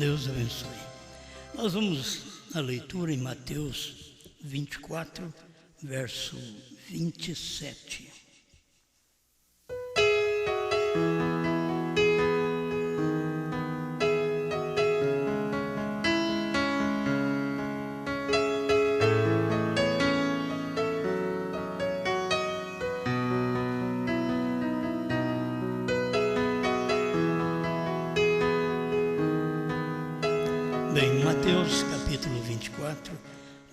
Deus abençoe. Nós vamos na leitura em Mateus 24, verso 27. Bem, Mateus capítulo 24,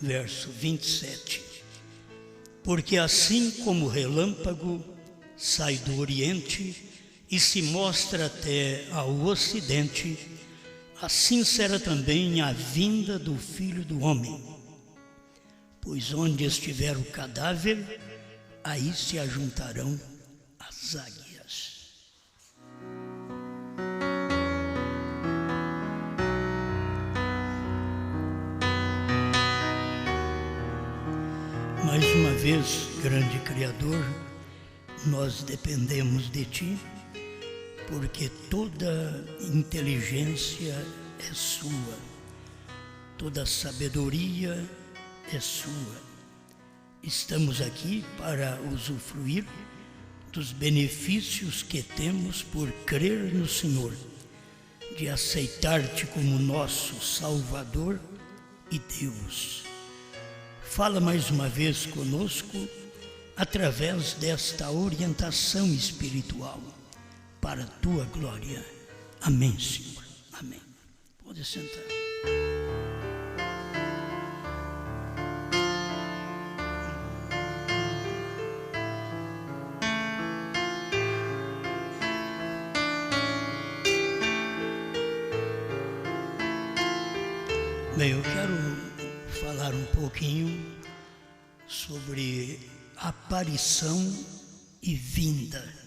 verso 27. Porque assim como o relâmpago sai do Oriente e se mostra até ao Ocidente, assim será também a vinda do Filho do Homem. Pois onde estiver o cadáver, aí se ajuntarão as águias. Mais uma vez, grande Criador, nós dependemos de Ti, porque toda inteligência é Sua, toda sabedoria é Sua. Estamos aqui para usufruir dos benefícios que temos por crer no Senhor, de aceitar-Te como nosso Salvador e Deus. Fala mais uma vez conosco através desta orientação espiritual para a Tua glória. Amém, Senhor. Amém. Pode sentar. Bem, eu quero falar um pouquinho sobre aparição e vinda.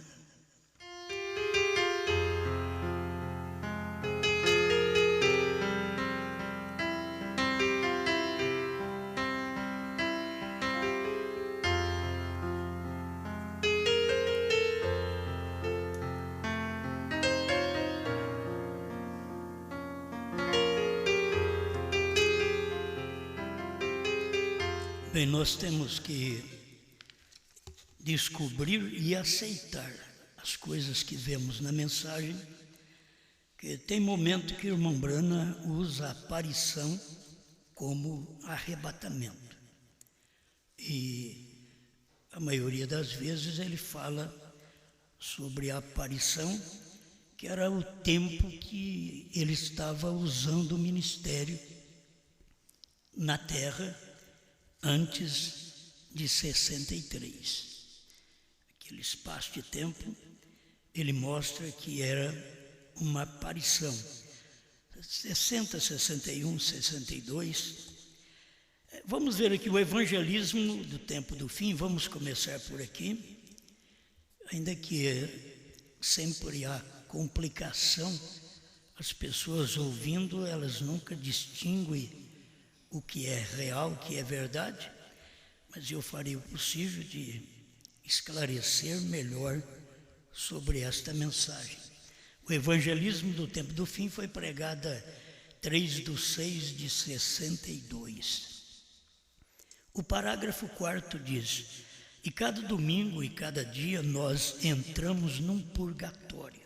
Bem, nós temos que descobrir e aceitar as coisas que vemos na mensagem, que tem momento que o irmão Brana usa a aparição como arrebatamento. E a maioria das vezes ele fala sobre a aparição, que era o tempo que ele estava usando o ministério na terra, antes de 63. Aquele espaço de tempo, ele mostra que era uma aparição. 60, 61, 62. Vamos ver aqui o evangelismo do tempo do fim, vamos começar por aqui. Ainda que sempre há complicação, as pessoas ouvindo, elas nunca distinguem o que é real, o que é verdade, mas eu farei o possível de esclarecer melhor sobre esta mensagem. O evangelismo do tempo do fim foi pregado 3/6/62. O parágrafo 4º diz: e cada domingo e cada dia nós entramos num purgatório,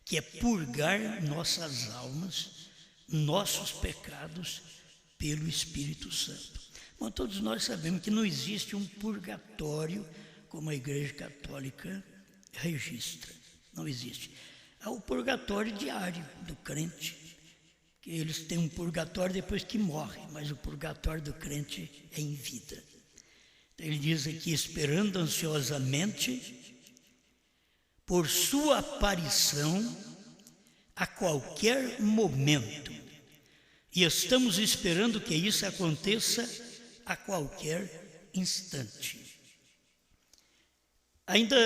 que é purgar nossas almas, nossos pecados, pelo Espírito Santo. Bom, todos nós sabemos que não existe um purgatório como a Igreja Católica registra. Não existe. Há o purgatório diário do crente, que eles têm um purgatório depois que morre, mas o purgatório do crente é em vida. Então ele diz aqui, esperando ansiosamente por sua aparição a qualquer momento. E estamos esperando que isso aconteça a qualquer instante. Ainda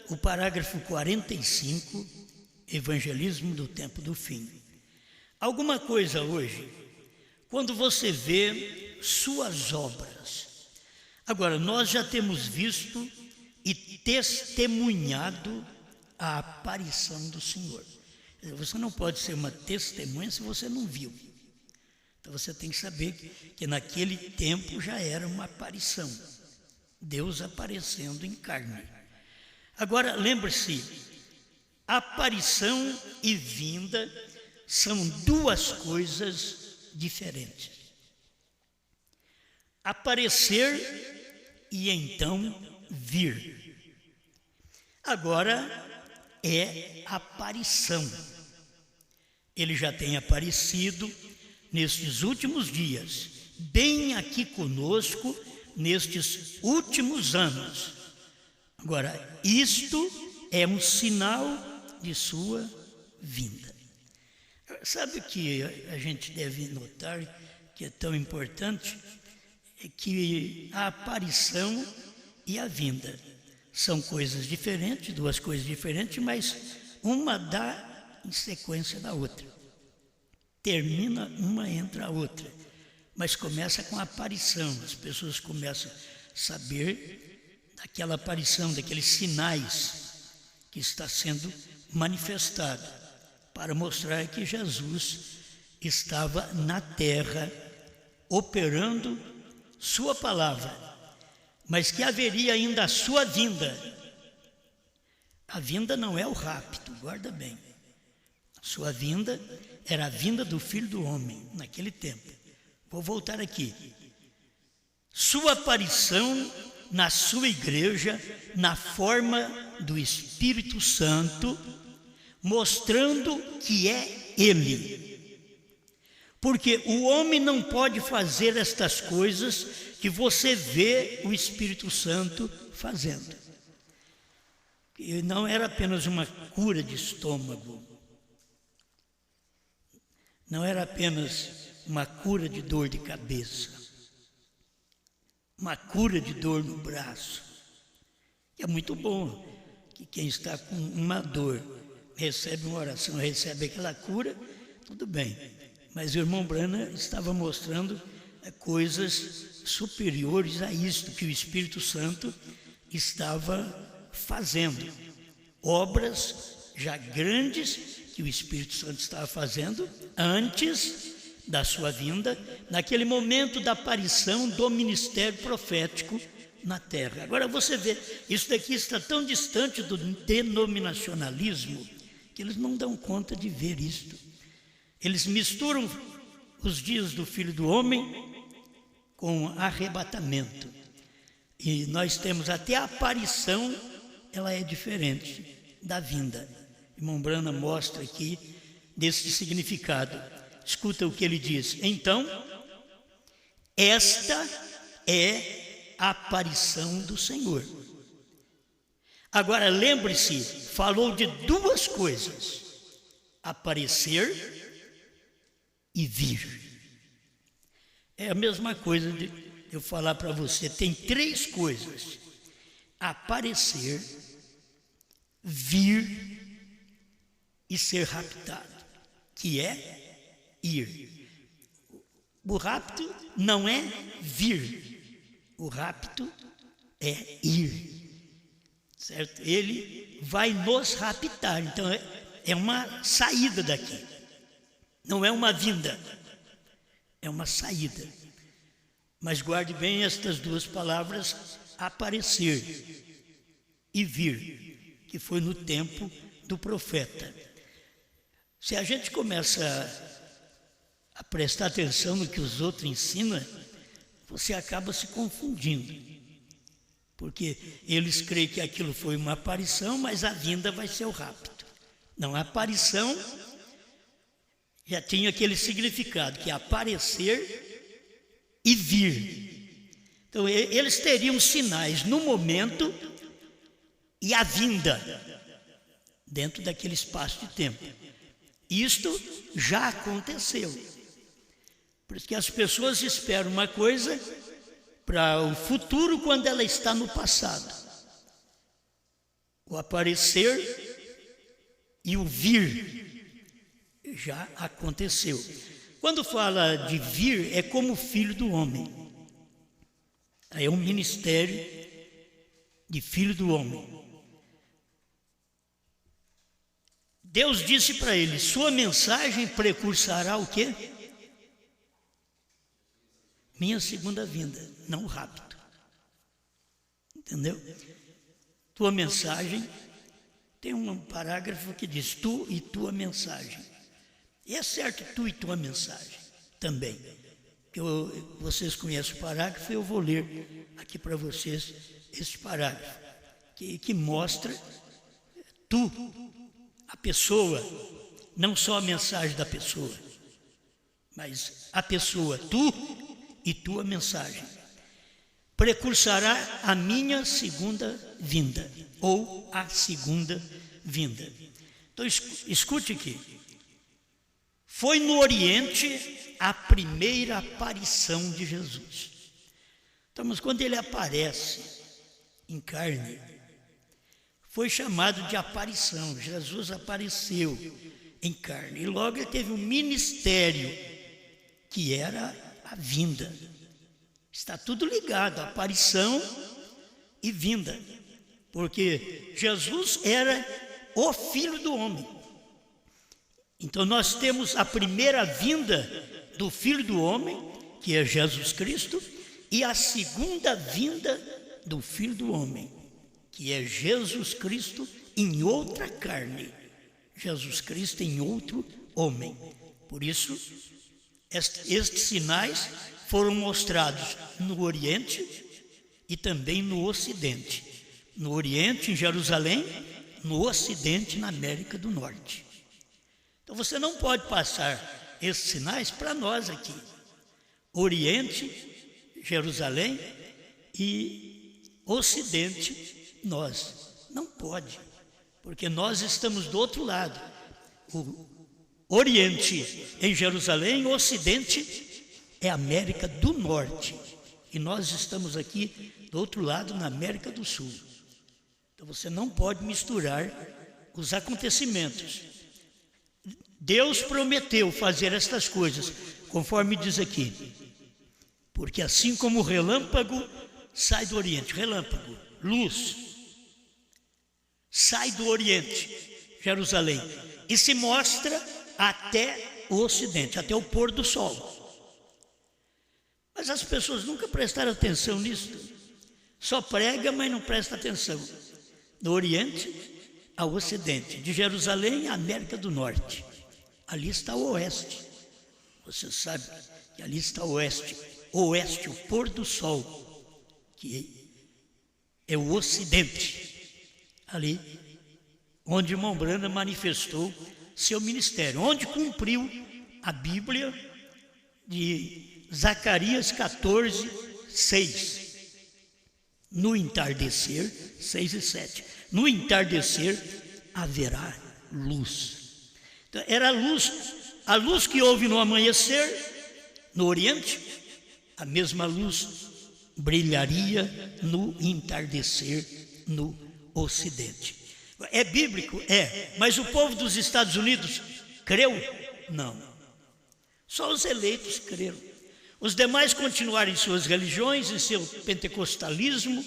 o parágrafo 45, evangelismo do tempo do fim. Alguma coisa hoje, quando você vê suas obras. Agora, nós já temos visto e testemunhado a aparição do Senhor. Você não pode ser uma testemunha se você não viu. Então você tem que saber que naquele tempo já era uma aparição. Deus aparecendo em carne. Agora, lembre-se, aparição e vinda são duas coisas diferentes. Aparecer e então vir. Agora é aparição. Ele já tem aparecido nestes últimos dias, bem aqui conosco, nestes últimos anos. Agora, isto é um sinal de sua vinda. Sabe o que a gente deve notar, que é tão importante? É que a aparição e a vinda são coisas diferentes, duas coisas diferentes, mas uma dá em sequência da outra. Termina, uma entra a outra, mas começa com a aparição. As pessoas começam a saber daquela aparição, daqueles sinais que está sendo manifestado, para mostrar que Jesus estava na terra, operando sua palavra, mas que haveria ainda a sua vinda. A vinda não é o rapto, guarda bem. A sua vinda era a vinda do Filho do Homem, naquele tempo. Vou voltar aqui. Sua aparição na sua igreja, na forma do Espírito Santo, mostrando que é Ele. Porque o homem não pode fazer estas coisas que você vê o Espírito Santo fazendo. E não era apenas uma cura de estômago, não era apenas uma cura de dor de cabeça, uma cura de dor no braço. É muito bom que quem está com uma dor recebe uma oração, recebe aquela cura, tudo bem. Mas o irmão Brana estava mostrando coisas superiores a isto que o Espírito Santo estava fazendo. Obras já grandes que o Espírito Santo estava fazendo antes da sua vinda, naquele momento da aparição do ministério profético na terra. Agora você vê, isso daqui está tão distante do denominacionalismo que eles não dão conta de ver isto. Eles misturam os dias do Filho do Homem com arrebatamento. E nós temos até a aparição, ela é diferente da vinda. Irmão Brana mostra aqui desse significado. Escuta o que ele diz. Então, esta é a aparição do Senhor. Agora, lembre-se, falou de duas coisas: aparecer e vir. É a mesma coisa de eu falar para você, tem três coisas: aparecer, vir e ser raptado, que é ir. O rapto não é vir, o rapto é ir, certo? Ele vai nos raptar, então é uma saída daqui, não é uma vinda, é uma saída. Mas guarde bem estas duas palavras, aparecer e vir, que foi no tempo do profeta. Se a gente começa a prestar atenção no que os outros ensinam, você acaba se confundindo, porque eles creem que aquilo foi uma aparição, mas a vinda vai ser o rapto. Não, a aparição já tinha aquele significado, que é aparecer e vir. Então, eles teriam sinais no momento e a vinda, dentro daquele espaço de tempo. Isto já aconteceu. Por isso que as pessoas esperam uma coisa para o futuro quando ela está no passado. O aparecer e o vir já aconteceu. Quando fala de vir, é como filho do homem. É um ministério de filho do homem. Deus disse para ele: sua mensagem precursará o quê? Minha segunda vinda, não o rapto. Entendeu? Tua mensagem, tem um parágrafo que diz tu e tua mensagem. E é certo, tu e tua mensagem também. Vocês conhecem o parágrafo, eu vou ler aqui para vocês esse parágrafo, que mostra tu, a pessoa, não só a mensagem da pessoa, mas a pessoa, tu e tua mensagem. Precursará a minha segunda vinda, ou a segunda vinda. Então, escute aqui. Foi no Oriente a primeira aparição de Jesus. Então, mas quando ele aparece em carne, foi chamado de aparição. Jesus apareceu em carne. E logo ele teve um ministério, que era a vinda. Está tudo ligado, aparição e vinda. Porque Jesus era o Filho do Homem. Então nós temos a primeira vinda do Filho do Homem, que é Jesus Cristo, e a segunda vinda do Filho do Homem, que é Jesus Cristo em outra carne. Jesus Cristo em outro homem. Por isso, estes sinais foram mostrados no Oriente e também no Ocidente. No Oriente, em Jerusalém, no Ocidente, na América do Norte. Então você não pode passar esses sinais para nós aqui. Oriente, Jerusalém e Ocidente, nós. Não pode, porque nós estamos do outro lado. O Oriente em Jerusalém, o Ocidente é a América do Norte. E nós estamos aqui do outro lado, na América do Sul. Então você não pode misturar os acontecimentos. Deus prometeu fazer estas coisas, conforme diz aqui. Porque assim como o relâmpago sai do Oriente, relâmpago, luz, sai do Oriente, Jerusalém, e se mostra até o Ocidente, até o pôr do sol. Mas as pessoas nunca prestaram atenção nisso. Só prega, mas não presta atenção. Do Oriente ao Ocidente, de Jerusalém à América do Norte. Ali está o Oeste. Você sabe que ali está o Oeste. O Oeste, o pôr do sol, que é o Ocidente. Ali, onde o irmão Branham manifestou seu ministério, onde cumpriu a Bíblia de Zacarias 14, 6. No entardecer, 6 e 7. No entardecer haverá luz. Então, era a luz que houve no amanhecer, no Oriente, a mesma luz brilharia no entardecer, no Ocidente. É bíblico? É. Mas o povo dos Estados Unidos creu? Não. Só os eleitos creram. Os demais continuaram em suas religiões, em seu pentecostalismo,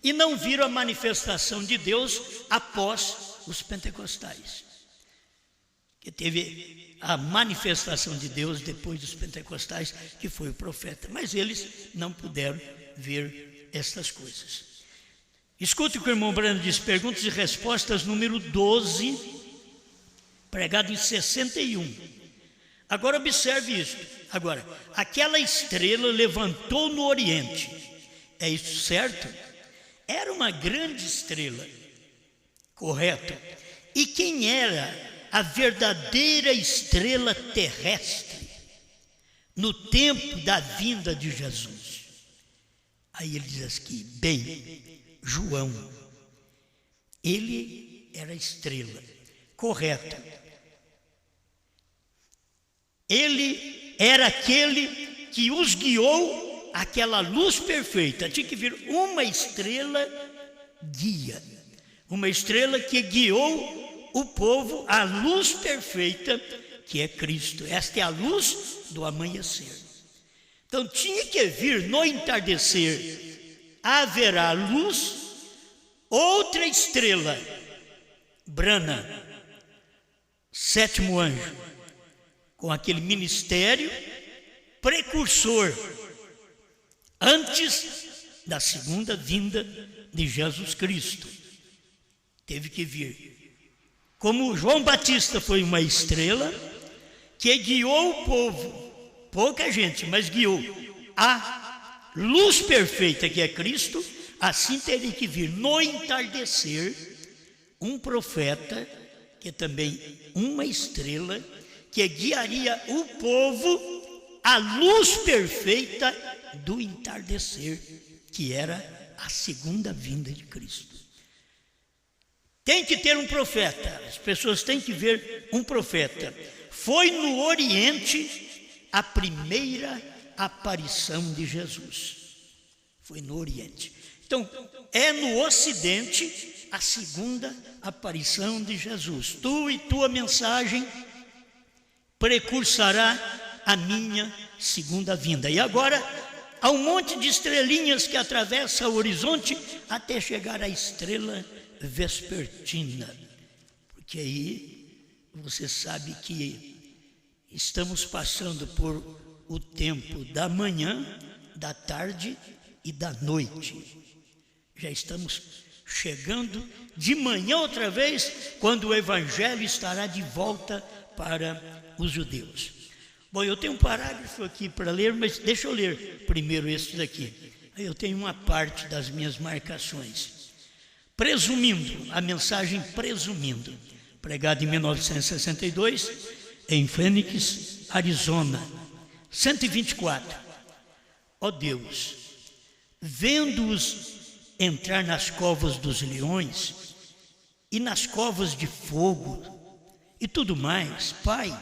e não viram a manifestação de Deus após os pentecostais. Que teve a manifestação de Deus depois dos pentecostais, que foi o profeta. Mas eles não puderam ver estas coisas. Escute o que o irmão Branham diz, perguntas e respostas número 12, pregado em 61. Agora observe isso. Agora, aquela estrela levantou no Oriente. É isso certo? Era uma grande estrela. Correto. E quem era a verdadeira estrela terrestre no tempo da vinda de Jesus? Aí ele diz aqui, bem, João, ele era a estrela, correto. Ele era aquele que os guiou àquela luz perfeita. Tinha que vir uma estrela guia, uma estrela que guiou o povo à luz perfeita, que é Cristo. Esta é a luz do amanhecer. Então tinha que vir no entardecer, haverá luz, outra estrela, Brana, sétimo anjo, com aquele ministério precursor, antes da segunda vinda de Jesus Cristo. Teve que vir. Como João Batista foi uma estrela que guiou o povo, pouca gente, mas guiou a luz perfeita que é Cristo, assim teria que vir no entardecer um profeta, que é também uma estrela, que guiaria o povo à luz perfeita do entardecer, que era a segunda vinda de Cristo. Tem que ter um profeta, as pessoas têm que ver um profeta. Foi no Oriente a primeira aparição de Jesus. Foi no Oriente. Então, é no Ocidente a segunda aparição de Jesus. Tu e tua mensagem precursará a minha segunda vinda. E agora, há um monte de estrelinhas que atravessa o horizonte até chegar à estrela vespertina. Porque aí você sabe que estamos passando por o tempo da manhã, da tarde e da noite. Já estamos chegando de manhã outra vez, quando o Evangelho estará de volta para os judeus. Bom, eu tenho um parágrafo aqui para ler, mas deixa eu ler primeiro esse daqui. Aí eu tenho uma parte das minhas marcações. Presumindo, a mensagem presumindo, pregada em 1962, em Phoenix, Arizona, 124. Ó Deus, vendo-os entrar nas covas dos leões e nas covas de fogo e tudo mais, Pai,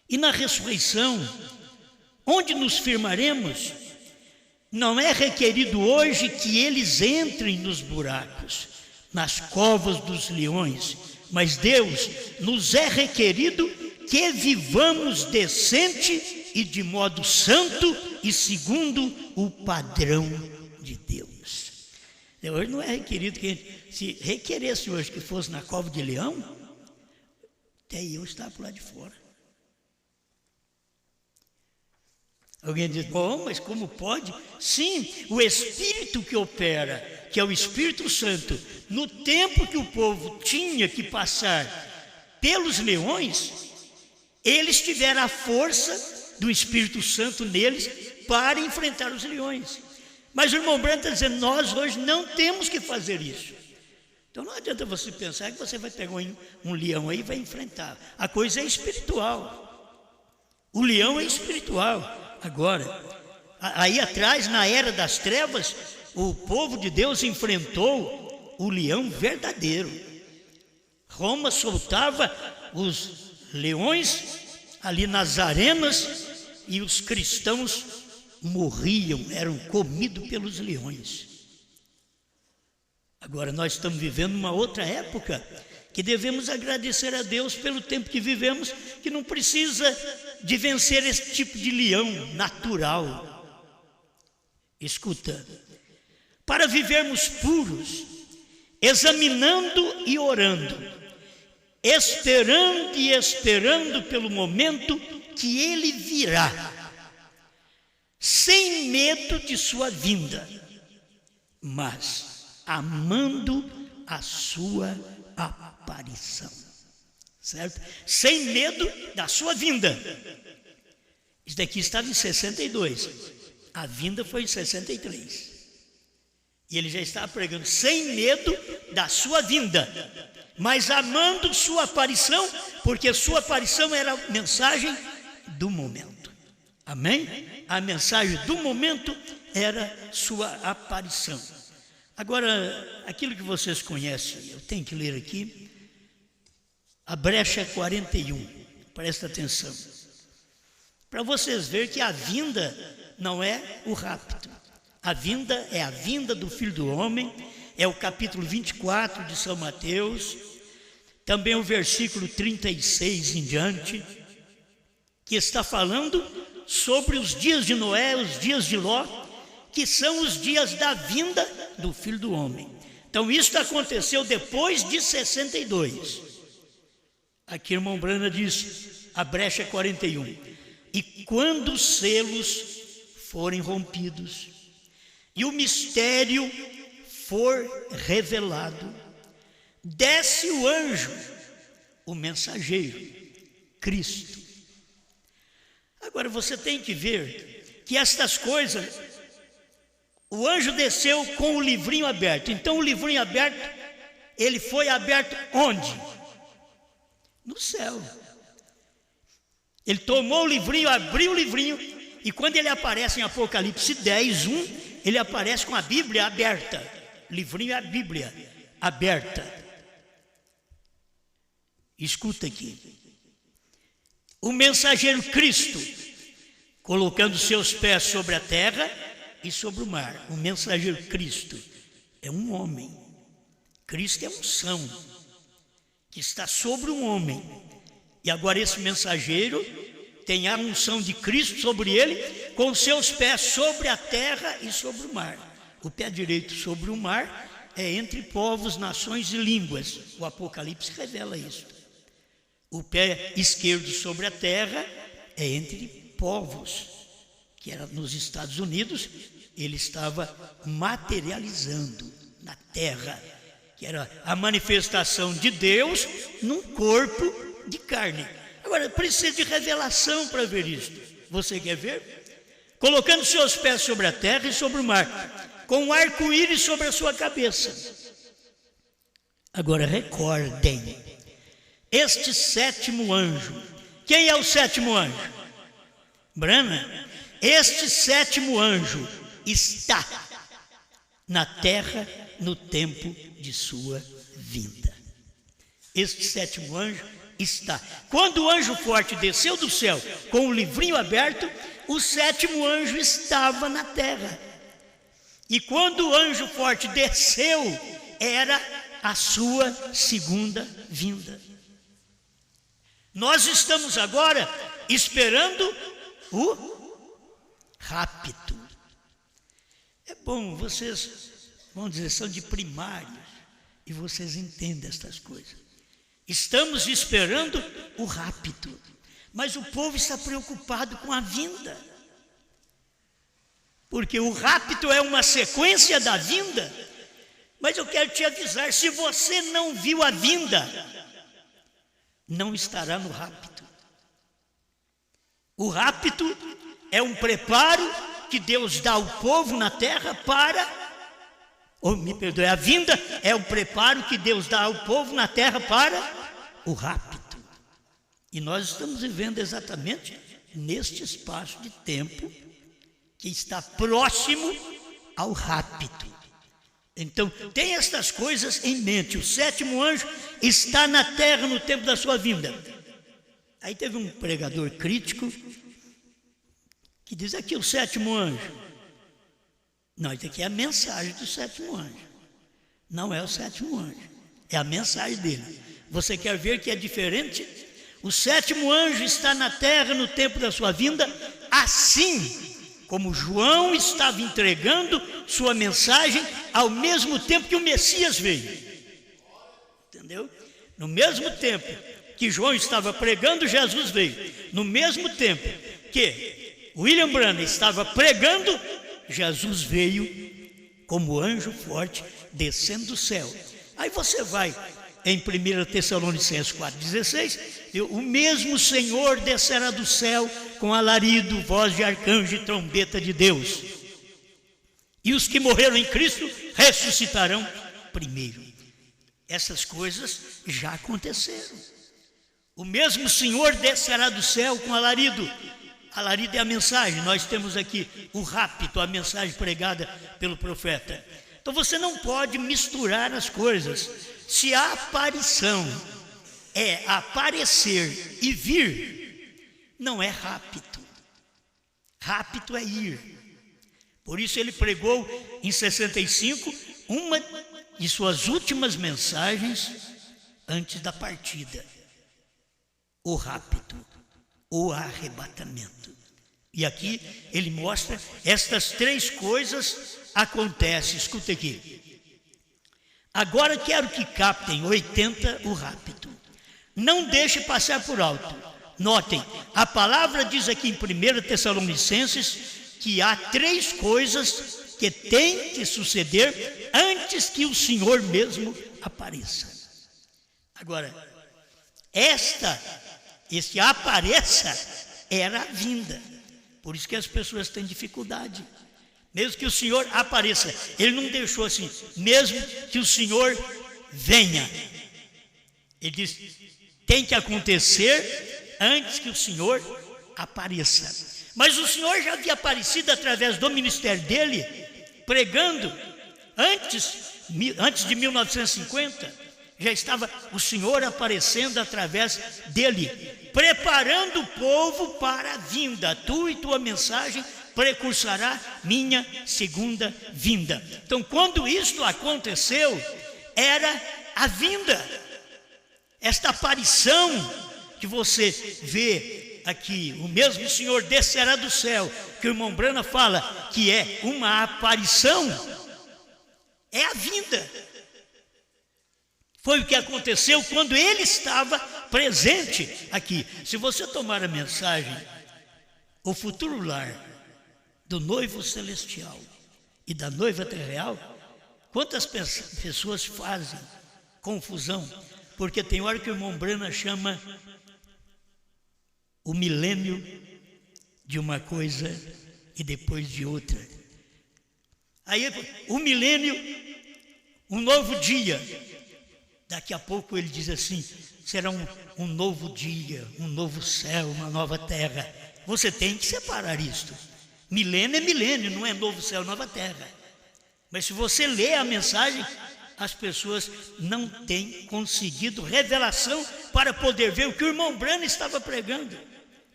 e na ressurreição, onde nos firmaremos? Não é requerido hoje que eles entrem nos buracos, nas covas dos leões, mas Deus, nos é requerido que vivamos decente e de modo santo e segundo o padrão de Deus. Hoje não é requerido que, se requeresse hoje que fosse na cova de leão, até eu estava por lá de fora. Alguém diz, bom, mas como pode? Sim, o Espírito que opera, que é o Espírito Santo, no tempo que o povo tinha que passar pelos leões, eles tiveram a força do Espírito Santo neles para enfrentar os leões. Mas o irmão Branco está dizendo, nós hoje não temos que fazer isso. Então não adianta você pensar que você vai pegar um leão aí e vai enfrentar. A coisa é espiritual. O leão é espiritual. Agora, aí atrás, na era das trevas, o povo de Deus enfrentou o leão verdadeiro. Roma soltava os leões ali nas arenas e os cristãos morriam, eram comidos pelos leões. Agora nós estamos vivendo uma outra época que devemos agradecer a Deus pelo tempo que vivemos, que não precisa de vencer esse tipo de leão natural. Escuta, para vivermos puros, examinando e orando, esperando e esperando pelo momento que Ele virá, sem medo de sua vinda, mas amando a sua aparição, certo? Sem medo da sua vinda. Isso daqui estava em 62, a vinda foi em 63. E ele já estava pregando sem medo da sua vinda, mas amando sua aparição, porque sua aparição era a mensagem do momento. Amém? A mensagem do momento era sua aparição. Agora, aquilo que vocês conhecem, eu tenho que ler aqui, a brecha 41, presta atenção, para vocês verem que a vinda não é o rapto, a vinda é a vinda do Filho do Homem, é o capítulo 24 de São Mateus, também o versículo 36 em diante, que está falando sobre os dias de Noé, os dias de Ló, que são os dias da vinda do Filho do Homem. Então isso aconteceu depois de 62. Aqui, irmão Brana diz, a brecha é 41. E quando os selos forem rompidos e o mistério for revelado, desce o anjo, o mensageiro, Cristo. Agora você tem que ver que estas coisas, o anjo desceu com o livrinho aberto. Então o livrinho aberto, ele foi aberto onde? No céu. Ele tomou o livrinho, abriu o livrinho, e quando ele aparece em Apocalipse 10, 1, ele aparece com a Bíblia aberta. Livrinho é a Bíblia aberta. Escuta aqui. O mensageiro Cristo, colocando seus pés sobre a terra e sobre o mar. O mensageiro Cristo é um homem. Cristo é unção que está sobre um homem. E agora esse mensageiro tem a unção de Cristo sobre ele, com seus pés sobre a terra e sobre o mar. O pé direito sobre o mar é entre povos, nações e línguas. O Apocalipse revela isso. O pé esquerdo sobre a terra é entre povos, que era nos Estados Unidos. Ele estava materializando na terra, que era a manifestação de Deus num corpo de carne. Agora, precisa de revelação para ver isso. Você quer ver? Colocando seus pés sobre a terra e sobre o mar, com um arco-íris sobre a sua cabeça. Agora, recordem, este sétimo anjo. Quem é o sétimo anjo? Brana, este sétimo anjo está na terra no tempo de sua vinda. Este sétimo anjo está. Quando o anjo forte desceu do céu com o livrinho aberto, o sétimo anjo estava na terra. E quando o anjo forte desceu, era a sua segunda vinda. Nós estamos agora esperando o rapto. É bom, vocês, vamos dizer, são de primários e vocês entendem estas coisas. Estamos esperando o rapto, mas o povo está preocupado com a vinda. Porque o rapto é uma sequência da vinda. Mas eu quero te avisar, se você não viu a vinda, não estará no rapto. O rapto é um preparo que Deus dá ao povo na terra para... me perdoe, a vinda é um preparo que Deus dá ao povo na terra para o rapto. E nós estamos vivendo exatamente neste espaço de tempo que está próximo ao rapto. Então, tem estas coisas em mente. O sétimo anjo está na terra no tempo da sua vinda. Aí teve um pregador crítico que diz aqui o sétimo anjo. Não, isso aqui é a mensagem do sétimo anjo. Não é o sétimo anjo, é a mensagem dele. Você quer ver que é diferente? O sétimo anjo está na terra no tempo da sua vinda, assim como João estava entregando sua mensagem ao mesmo tempo que o Messias veio. Entendeu? No mesmo tempo que João estava pregando, Jesus veio. No mesmo tempo que William Branham estava pregando, Jesus veio como anjo forte descendo do céu. Aí você vai em 1 Tessalonicenses 4,16, o mesmo Senhor descerá do céu com alarido, voz de arcanjo e trombeta de Deus. E os que morreram em Cristo ressuscitarão primeiro. Essas coisas já aconteceram. O mesmo Senhor descerá do céu com alarido. Alarido é a mensagem. Nós temos aqui o rapto, a mensagem pregada pelo profeta. Então você não pode misturar as coisas. Se a aparição é aparecer e vir, não é rapto. Rapto é ir. Por isso ele pregou em 65 uma de suas últimas mensagens antes da partida. O rapto, o arrebatamento. E aqui ele mostra estas três coisas acontecem. Escuta aqui. Agora quero que captem 80 o rapto. não deixe passar por alto. Notem, a palavra diz aqui em 1 Tessalonicenses que há 3 coisas que têm que suceder antes que o Senhor mesmo apareça. Agora, este apareça era a vinda. Por isso que as pessoas têm dificuldade. Mesmo que o Senhor apareça, ele não deixou assim, mesmo que o Senhor venha. Ele diz, tem que acontecer antes que o Senhor apareça. Mas o Senhor já havia aparecido através do ministério dele, pregando, antes de 1950, já estava o Senhor aparecendo através dele, preparando o povo para a vinda. Tu e tua mensagem precursará minha segunda vinda. Então, quando isto aconteceu, era a vinda. Esta aparição que você vê aqui, o mesmo Senhor descerá do céu, que o irmão Brana fala que é uma aparição, é a vinda. Foi o que aconteceu quando ele estava presente aqui. Se você tomar a mensagem, o futuro lar do noivo celestial e da noiva terrenal, quantas pessoas fazem confusão? Porque tem hora que o irmão Brana chama o milênio de uma coisa e depois de outra. Aí o milênio, um novo dia. Daqui a pouco ele diz assim, será um novo dia, um novo céu, uma nova terra. Você tem que separar isto. Milênio é milênio, não é novo céu, nova terra. Mas se você lê a mensagem, as pessoas não têm conseguido revelação para poder ver o que o irmão Brana estava pregando.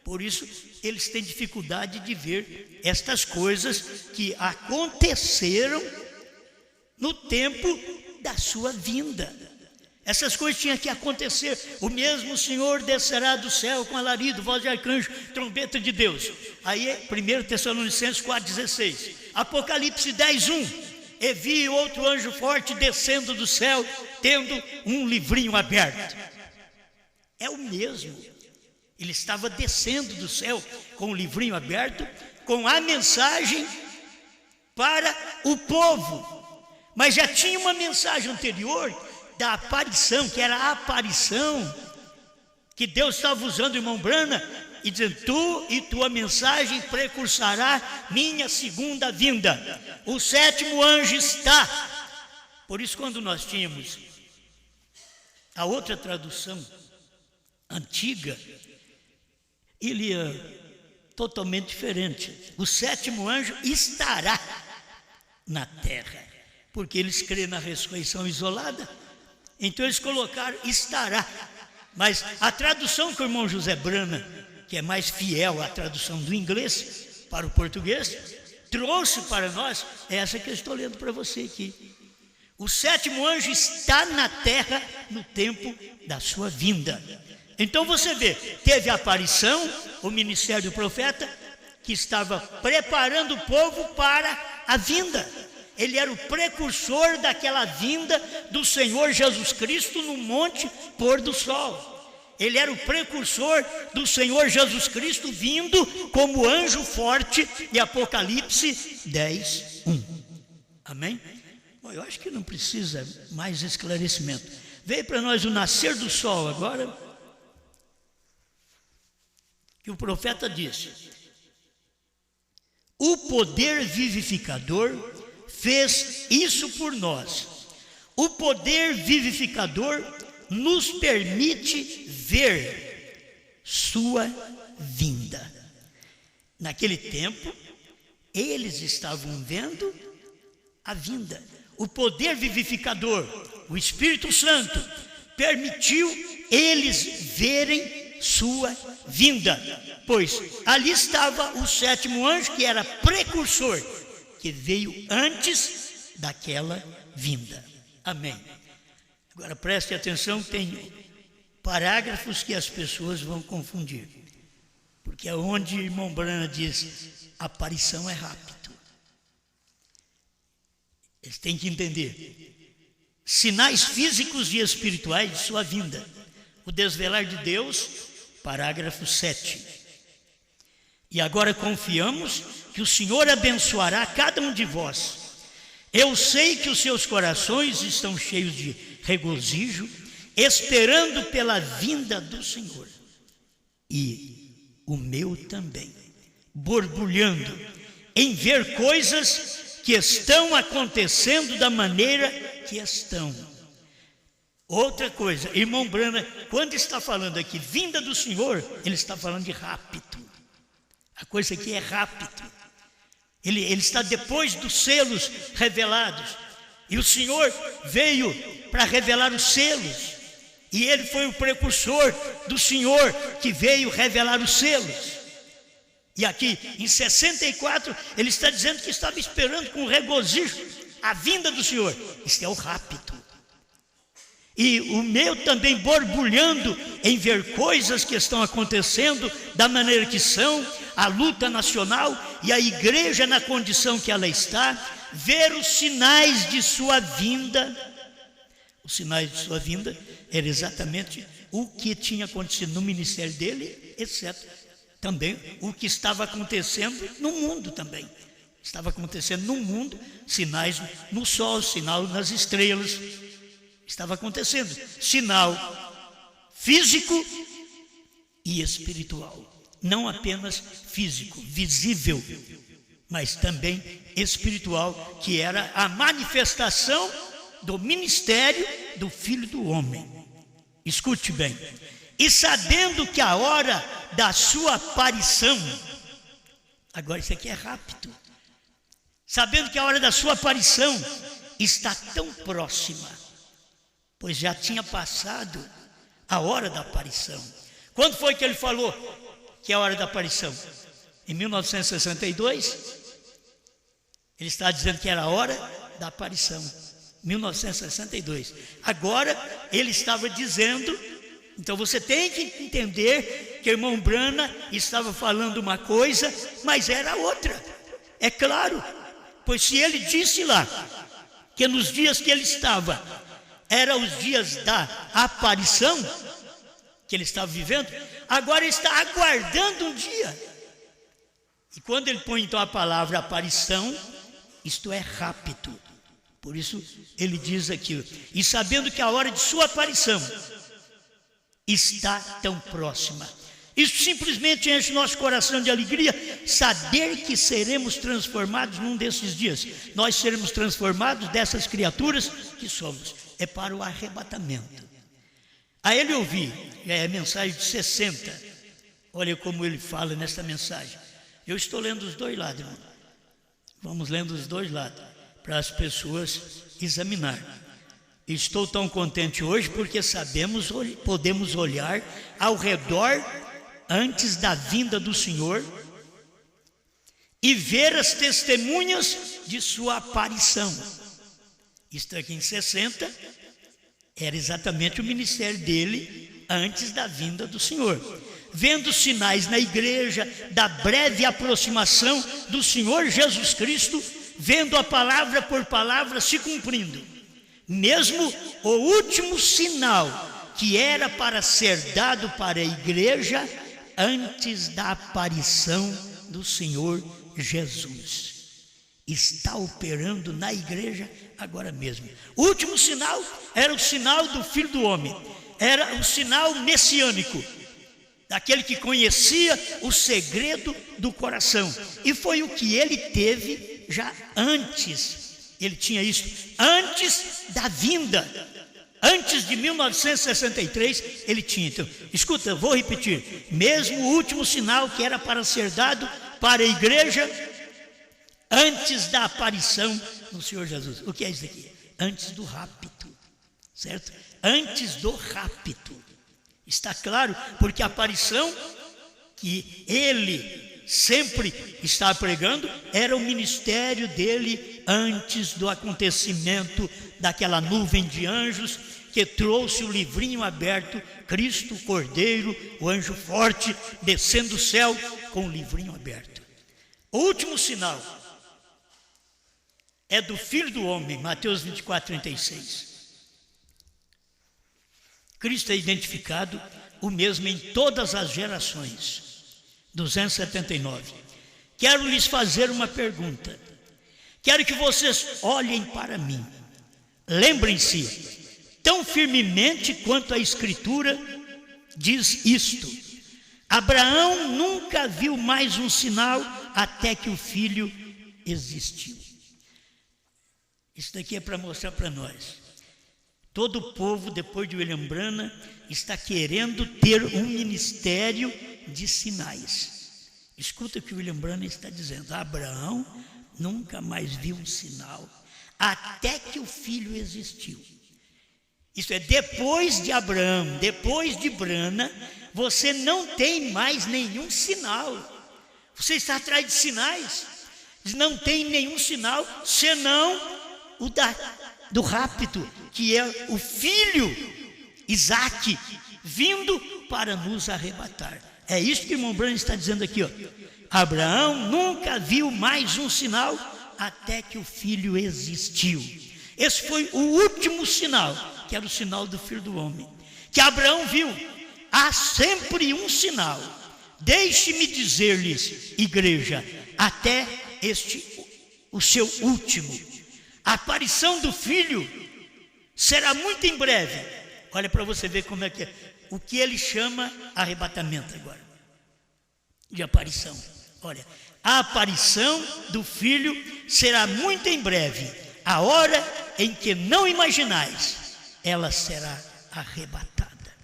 Por isso, eles têm dificuldade de ver estas coisas que aconteceram no tempo da sua vinda. Essas coisas tinham que acontecer. O mesmo Senhor descerá do céu com alarido, voz de arcanjo, trombeta de Deus. Aí é 1 Tessalonicenses 4,16. Apocalipse 10:1. E vi outro anjo forte descendo do céu, tendo um livrinho aberto. É o mesmo. Ele estava descendo do céu com o livrinho aberto, com a mensagem para o povo. Mas já tinha uma mensagem anterior da aparição, que era a aparição que Deus estava usando o irmão Brana e dizendo, tu e tua mensagem precursará minha segunda vinda. O 7º anjo está. Por isso, quando nós tínhamos a outra tradução antiga, ele ia totalmente diferente. O 7º anjo estará na terra, porque eles creem na ressurreição isolada. Então eles colocaram estará. Mas a tradução que o irmão José Brana, que é mais fiel à tradução do inglês para o português, trouxe para nós, é essa que eu estou lendo para você aqui. O 7º anjo está na terra no tempo da sua vinda. Então você vê, teve a aparição, o ministério do profeta, que estava preparando o povo para a vinda. Ele era o precursor daquela vinda do Senhor Jesus Cristo no monte pôr do sol. Ele era o precursor do Senhor Jesus Cristo vindo como anjo forte de Apocalipse 10:1. Amém? Bom, eu acho que não precisa mais esclarecimento. Veio para nós o nascer do sol agora, que o profeta disse, o poder vivificador fez isso por nós. O poder vivificador nos permite ver sua vinda. Naquele tempo, eles estavam vendo a vinda. O poder vivificador, o Espírito Santo, permitiu eles verem sua vinda. Pois ali estava o 7º anjo, que era precursor, que veio antes daquela vinda. Amém. Agora preste atenção, tem parágrafos que as pessoas vão confundir. Porque é onde o irmão Brana diz, aparição é rápido. Eles têm que entender. Sinais físicos e espirituais de sua vinda. o desvelar de Deus, parágrafo 7. E agora confiamos que o Senhor abençoará cada um de vós. Eu sei que os seus corações estão cheios de regozijo, esperando pela vinda do Senhor. E o meu também, borbulhando em ver coisas que estão acontecendo da maneira que estão. Outra coisa, irmão Brana, quando está falando aqui vinda do Senhor, ele está falando de rapto. A coisa aqui é rapto. Ele está depois dos selos revelados. E o Senhor veio para revelar os selos. E ele foi o precursor do Senhor que veio revelar os selos. E aqui em 64 ele está dizendo que estava esperando com regozijo a vinda do Senhor. Isto é o rapto. E o meu também borbulhando em ver coisas que estão acontecendo da maneira que são, a luta nacional e a igreja na condição que ela está, ver os sinais de sua vinda. Os sinais de sua vinda era exatamente o que tinha acontecido no ministério dele, exceto também o que estava acontecendo no mundo também. Estava acontecendo no mundo, sinais no sol, sinal nas estrelas. Estava acontecendo sinal físico e espiritual. Não apenas físico, visível, mas também espiritual, que era a manifestação do ministério do Filho do Homem. Escute bem. E sabendo que a hora da sua aparição, agora isso aqui é rápido, sabendo que a hora da sua aparição está tão próxima, pois já tinha passado a hora da aparição. Quando foi que ele falou que é a hora da aparição? Em 1962, ele está dizendo que era a hora da aparição. 1962. Agora ele estava dizendo, então você tem que entender que o irmão Brana estava falando uma coisa, mas era outra. É claro, pois se ele disse lá que nos dias que ele estava, eram os dias da aparição que ele estava vivendo, agora ele está aguardando um dia. E quando ele põe então a palavra aparição, isto é rapto. Por isso ele diz aqui, e sabendo que a hora de sua aparição está tão próxima. Isso simplesmente enche nosso coração de alegria, saber que seremos transformados num desses dias. Nós seremos transformados dessas criaturas que somos. É para o arrebatamento. A ele ouvi, é a mensagem de 60. Olha como ele fala nessa mensagem. Eu estou lendo os dois lados, irmão. Vamos lendo os dois lados, para as pessoas examinar. Estou tão contente hoje porque podemos olhar ao redor antes da vinda do Senhor e ver as testemunhas de sua aparição. Isto aqui em 60 era exatamente o ministério dele antes da vinda do Senhor. Vendo sinais na igreja da breve aproximação do Senhor Jesus Cristo, vendo a palavra por palavra se cumprindo. Mesmo o último sinal que era para ser dado para a igreja antes da aparição do Senhor Jesus. Está operando na igreja agora mesmo. O último sinal era o sinal do Filho do Homem. Era o sinal messiânico, daquele que conhecia o segredo do coração. E foi o que ele teve já antes. Ele tinha isso antes da vinda. Antes de 1963, ele tinha. Então, escuta, eu vou repetir. Mesmo o último sinal que era para ser dado para a igreja antes da aparição do Senhor Jesus. O que é isso aqui? Antes do rapto, certo? Antes do rapto. Está claro? Porque a aparição que ele sempre está pregando era o ministério dele antes do acontecimento daquela nuvem de anjos que trouxe o livrinho aberto, Cristo, Cordeiro, o anjo forte, descendo do céu com o livrinho aberto. O último sinal é do Filho do Homem, Mateus 24, 36. Cristo é identificado o mesmo em todas as gerações. 279. Quero lhes fazer uma pergunta. Quero que vocês olhem para mim. Lembrem-se, tão firmemente quanto a Escritura diz isto: Abraão nunca viu mais um sinal até que o filho existiu. Isso daqui é para mostrar para nós. Todo o povo, depois de William Branham, está querendo ter um ministério de sinais. Escuta o que William Branham está dizendo. Abraão nunca mais viu um sinal até que o filho existiu. Isso é, depois de Abraão, depois de Branham, você não tem mais nenhum sinal. Você está atrás de sinais. Não tem nenhum sinal, senão o do rapto, que é o filho Isaque vindo para nos arrebatar. É isso que o irmão Branham está dizendo aqui, ó. Abraão nunca viu mais um sinal até que o filho existiu. Esse foi o último sinal, que era o sinal do Filho do Homem, que Abraão viu. Há sempre um sinal. Deixe-me dizer-lhes, igreja, até o seu último. A aparição do Filho será muito em breve. Olha para você ver como é que é. O que ele chama arrebatamento agora. De aparição. Olha, a aparição do Filho será muito em breve. A hora em que não imaginais, ela será arrebatada.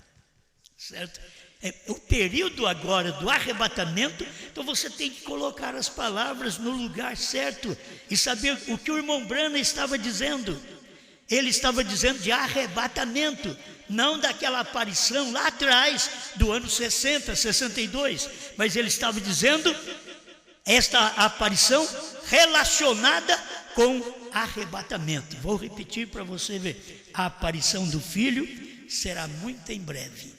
Certo? É o período agora do arrebatamento. Então você tem que colocar as palavras no lugar certo e saber o que o irmão Branham estava dizendo. Ele estava dizendo de arrebatamento, não daquela aparição lá atrás, do ano 60, 62, mas ele estava dizendo esta aparição relacionada com arrebatamento. Vou repetir para você ver. A aparição do Filho será muito em breve.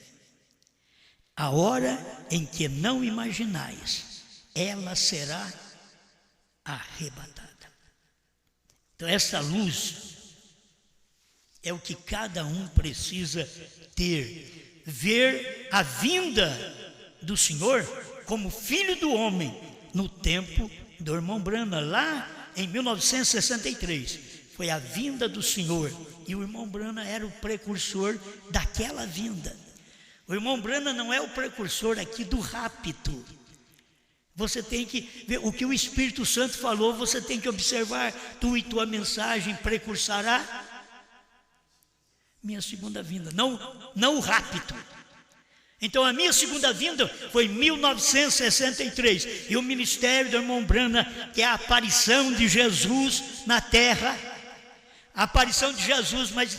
A hora em que não imaginais, ela será arrebatada. Então essa luz é o que cada um precisa ter. Ver a vinda do Senhor como Filho do Homem no tempo do irmão Branham, lá em 1963. Foi a vinda do Senhor e o irmão Branham era o precursor daquela vinda. O irmão Branham não é o precursor aqui do rapto. Você tem que ver o que o Espírito Santo falou, você tem que observar. Tu e tua mensagem precursará minha segunda vinda, não o rapto. Então a minha segunda vinda foi em 1963. E o ministério do irmão Branham, que é a aparição de Jesus na terra. A aparição de Jesus, mas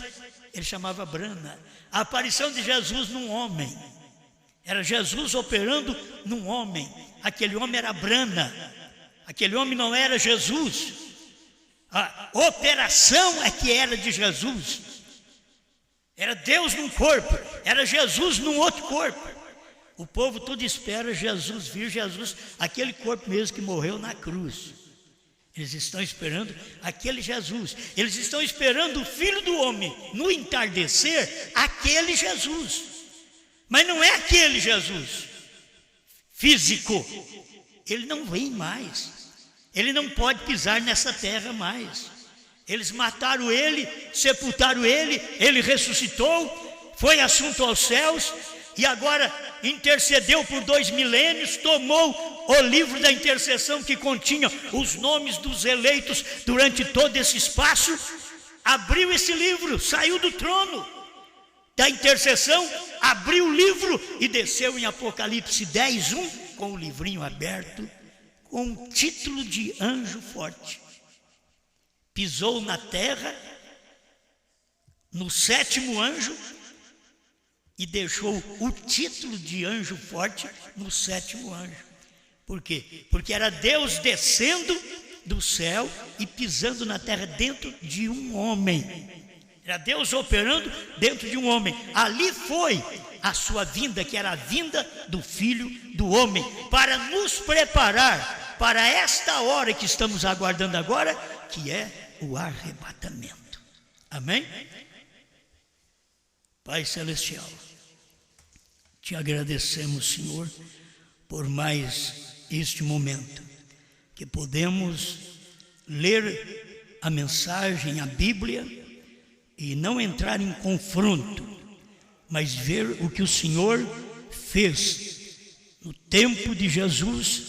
ele chamava Branham. A aparição de Jesus num homem. Era Jesus operando num homem. Aquele homem era Branham. Aquele homem não era Jesus. A operação é que era de Jesus. Era Deus num corpo. Era Jesus num outro corpo. O povo tudo espera Jesus vir, Jesus, aquele corpo mesmo que morreu na cruz. Eles estão esperando aquele Jesus. Eles estão esperando o Filho do Homem no entardecer, aquele Jesus. Mas não é aquele Jesus físico. Ele não vem mais. Ele não pode pisar nessa terra mais. Eles mataram ele, sepultaram ele, ele ressuscitou, foi assunto aos céus e agora intercedeu por 2 milênios, tomou o livro da intercessão que continha os nomes dos eleitos durante todo esse espaço, abriu esse livro, saiu do trono da intercessão, abriu o livro e desceu em Apocalipse 10:1 com o livrinho aberto, com o título de anjo forte. Pisou na terra, no 7º anjo, e deixou o título de anjo forte no 7º anjo. Por quê? Porque era Deus descendo do céu e pisando na terra dentro de um homem. Era Deus operando dentro de um homem. Ali foi a sua vinda, que era a vinda do Filho do Homem, para nos preparar para esta hora que estamos aguardando agora, que é o arrebatamento. Amém? Pai Celestial, te agradecemos, Senhor, por mais este momento, que podemos ler a mensagem, a Bíblia, e não entrar em confronto, mas ver o que o Senhor fez no tempo de Jesus,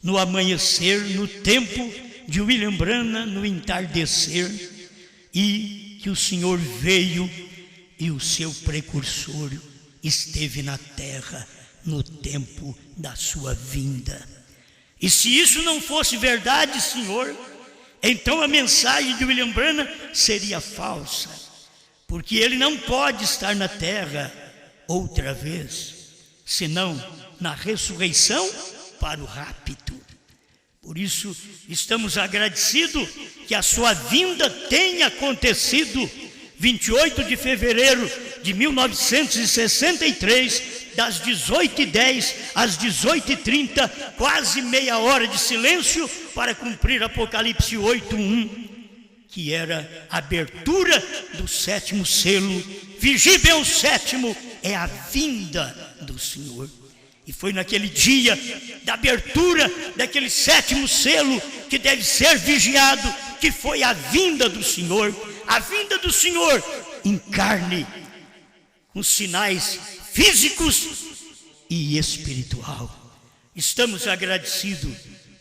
no amanhecer, no tempo de William Branham, no entardecer, e que o Senhor veio e o seu precursor esteve na terra no tempo da sua vinda. E se isso não fosse verdade, Senhor, então a mensagem de William Branham seria falsa, porque ele não pode estar na terra outra vez, senão na ressurreição para o rapto. Por isso, estamos agradecidos que a sua vinda tenha acontecido 28 de fevereiro de 1963, das 18h10 às 18h30, quase meia hora de silêncio para cumprir Apocalipse 8:1, que era a abertura do 7º selo. Vigível 7º é a vinda do Senhor. E foi naquele dia da abertura daquele 7º selo, que deve ser vigiado, que foi a vinda do Senhor. A vinda do Senhor em carne, com sinais físicos e espiritual. Estamos agradecidos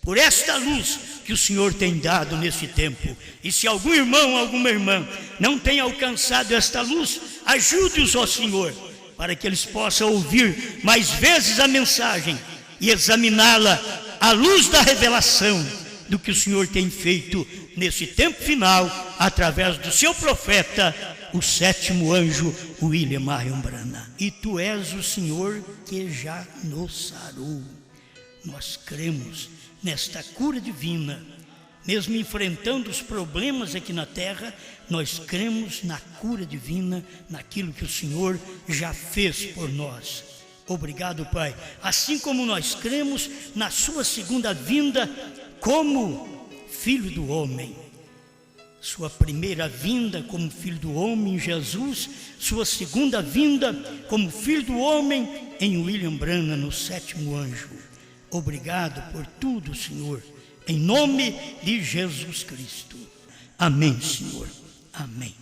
por esta luz que o Senhor tem dado nesse tempo. E se algum irmão, alguma irmã não tem alcançado esta luz, ajude-os, ó Senhor, para que eles possam ouvir mais vezes a mensagem e examiná-la à luz da revelação do que o Senhor tem feito nesse tempo final, através do seu profeta, o 7º anjo, William Marion Branham. E tu és o Senhor que já nos sarou. Nós cremos nesta cura divina, mesmo enfrentando os problemas aqui na terra, nós cremos na cura divina, naquilo que o Senhor já fez por nós. Obrigado, Pai. Assim como nós cremos na sua segunda vinda como Filho do Homem, sua primeira vinda como Filho do Homem em Jesus, sua segunda vinda como Filho do Homem em William Branham, no 7º anjo. Obrigado por tudo, Senhor, em nome de Jesus Cristo. Amém, Senhor. Amém.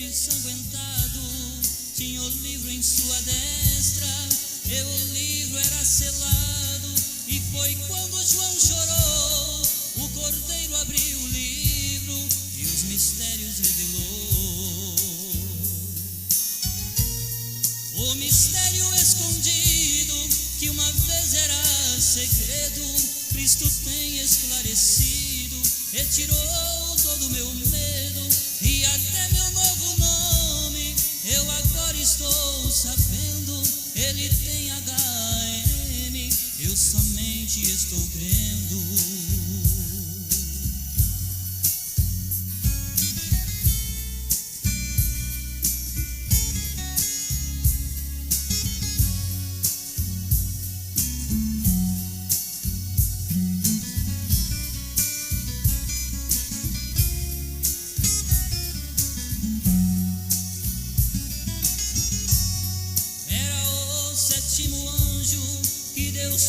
Ensanguentado, tinha o livro em sua destra, e o livro era selado. E foi quando João chorou, o cordeiro abriu o livro e os mistérios revelou. O mistério escondido, que uma vez era segredo, Cristo tem esclarecido, retirou todo o meu medo e até meu novo nome. Eu agora estou sabendo, ele tem HM, eu somente estou crendo.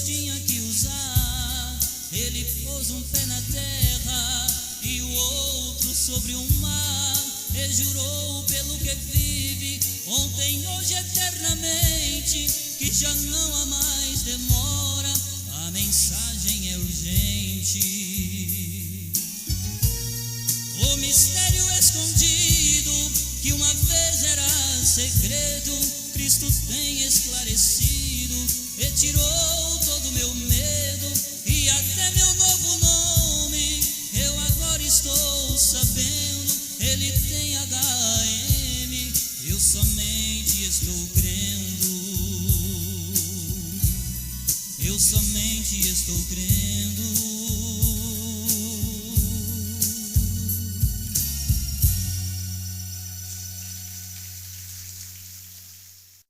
Tinha que usar, ele pôs um pé na terra e o outro sobre o mar, e jurou pelo que vive, ontem, hoje, eternamente, que já não há mais demora, a mensagem é urgente. O mistério escondido, que uma vez era segredo, Cristo tem esclarecido, retirou todo meu medo e até meu novo nome. Eu agora estou sabendo, ele tem HM, eu somente estou crendo. eu somente estou crendo.